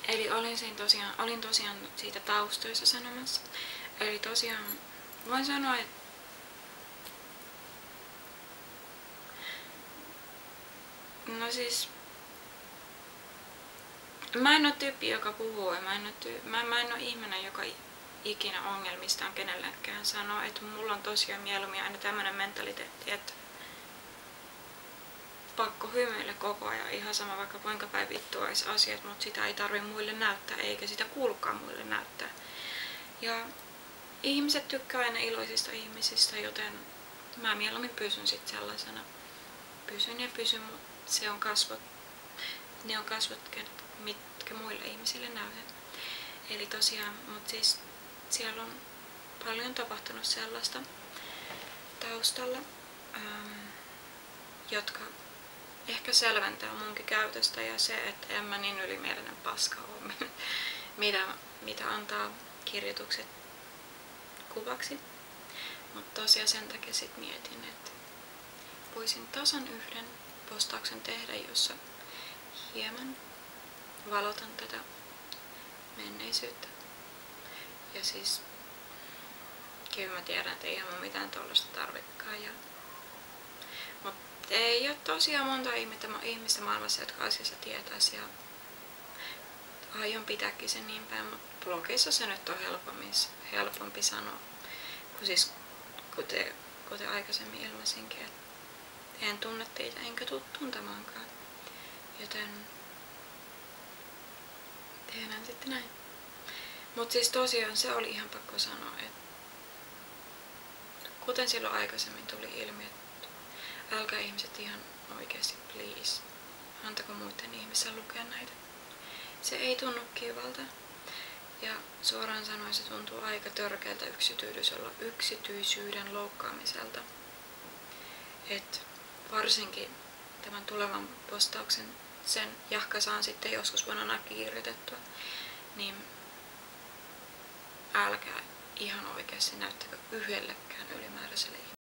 Eli olin tosiaan siitä taustoissa sanomassa. Eli tosiaan voin sanoa, että no siis mä en oo tyyppi, joka puhuu, ja mä en oo ihminen, joka ikinä ongelmistaan kenellekään sanoo, että mulla on tosiaan mieluummin aina tämmönen mentaliteetti, että pakko hymyillä koko ajan, ihan sama vaikka kuinka päin vittua olisi asiat, mutta sitä ei tarvi muille näyttää, eikä sitä kuulukaan muille näyttää. Ja ihmiset tykkää aina iloisista ihmisistä, joten mä mieluummin pysyn sit sellaisena. Pysyn, mutta ne on kasvot, mitkä muille ihmisille näytän. Eli tosiaan, mutta siis siellä on paljon tapahtunut sellaista taustalla, jotka ehkä selventää munkin käytöstä ja se, että en mä niin ylimielinen paska ole, mitä antaa kirjoitukset kuvaksi. Mutta tosiaan sen takia sit mietin, että voisin tasan yhden postauksen tehdä, jossa hieman valotan tätä menneisyyttä. Ja siis kyllä mä tiedän, että eihän mun mitään tollaista tarvitkaan. Mutta ei ole tosiaan monta ihmistä maailmassa, jotka asiassa tietäisi. Ja aion pitääkin sen niin päin, mutta blogissa se nyt on helpompi sanoa. Kuten aikaisemmin ilmaisinkin, että en tunne teitä enkä tuu tuntemaankaan. Joten tehdään sitten näin. Mutta siis tosiaan se oli ihan pakko sanoa, että kuten silloin aikaisemmin tuli ilmi, että älkää ihmiset ihan oikeasti please, antako muiden ihmisten lukea näitä. Se ei tunnu kivalta. Ja suoraan sanoen se tuntuu aika törkeältä yksityisyyden loukkaamiselta. Et varsinkin tämän tulevan postauksen, sen jahka saan sitten joskus vuonna kirjoitettua, niin älkää ihan oikeasti näyttäkö yhdellekään ylimääräiselle ihmiselle.